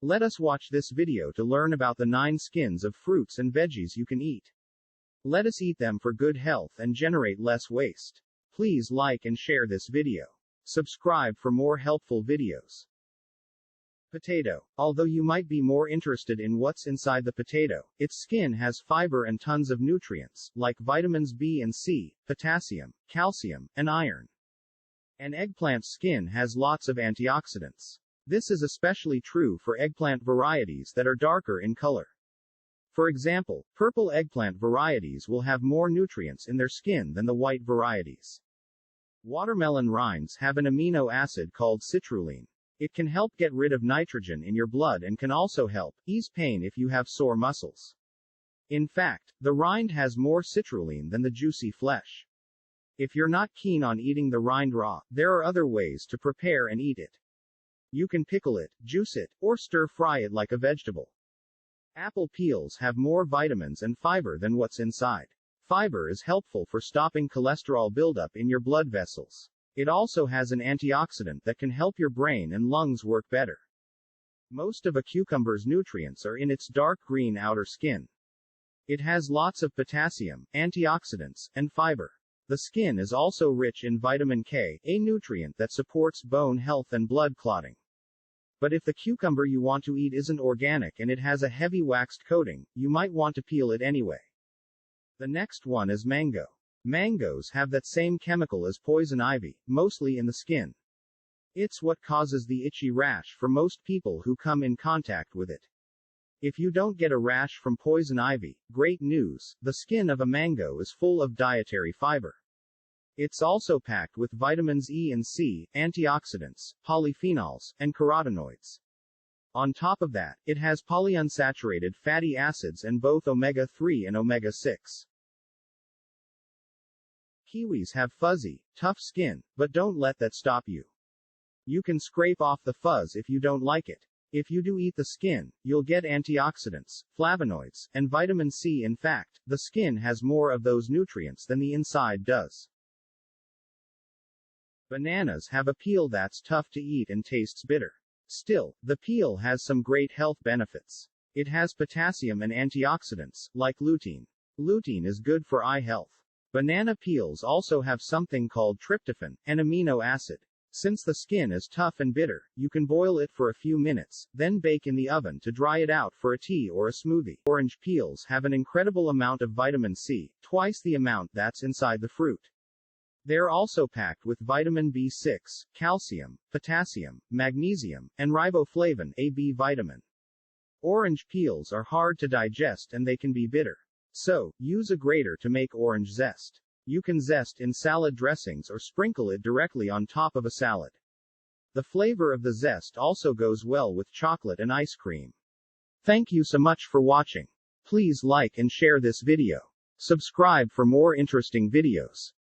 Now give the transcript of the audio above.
Let us watch this video to learn about the 9 skins of fruits and veggies you can eat. Let us eat them for good health and generate less waste. Please like and share this video. Subscribe for more helpful videos. Potato. Although you might be more interested in what's inside the potato, its skin has fiber and tons of nutrients, like vitamins B and C, potassium, calcium, and iron. An eggplant skin has lots of antioxidants. This is especially true for eggplant varieties that are darker in color. For example, purple eggplant varieties will have more nutrients in their skin than the white varieties. Watermelon rinds have an amino acid called citrulline. It can help get rid of nitrogen in your blood and can also help ease pain if you have sore muscles. In fact, the rind has more citrulline than the juicy flesh. If you're not keen on eating the rind raw, there are other ways to prepare and eat it. You can pickle it, juice it, or stir-fry it like a vegetable. Apple peels have more vitamins and fiber than what's inside. Fiber is helpful for stopping cholesterol buildup in your blood vessels. It also has an antioxidant that can help your brain and lungs work better. Most of a cucumber's nutrients are in its dark green outer skin. It has lots of potassium, antioxidants, and fiber. The skin is also rich in vitamin K, a nutrient that supports bone health and blood clotting. But if the cucumber you want to eat isn't organic and it has a heavy waxed coating, you might want to peel it anyway. The next one is mango. Mangoes have that same chemical as poison ivy, mostly in the skin. It's what causes the itchy rash for most people who come in contact with it. If you don't get a rash from poison ivy, great news, the skin of a mango is full of dietary fiber. It's also packed with vitamins E and C, antioxidants, polyphenols, and carotenoids. On top of that, it has polyunsaturated fatty acids and both omega-3 and omega-6. Kiwis have fuzzy, tough skin, but don't let that stop you. You can scrape off the fuzz if you don't like it. If you do eat the skin, you'll get antioxidants, flavonoids, and vitamin C. In fact, the skin has more of those nutrients than the inside does. Bananas have a peel that's tough to eat and tastes bitter. Still, the peel has some great health benefits. It has potassium and antioxidants, like lutein. Lutein is good for eye health. Banana peels also have something called tryptophan, an amino acid. Since the skin is tough and bitter, you can boil it for a few minutes, then bake in the oven to dry it out for a tea or a smoothie. Orange peels have an incredible amount of vitamin C, twice the amount that's inside the fruit. They're also packed with vitamin B6, calcium, potassium, magnesium, and riboflavin, a B vitamin. Orange peels are hard to digest and they can be bitter. So, use a grater to make orange zest. You can zest in salad dressings or sprinkle it directly on top of a salad. The flavor of the zest also goes well with chocolate and ice cream. Thank you so much for watching. Please like and share this video. Subscribe for more interesting videos.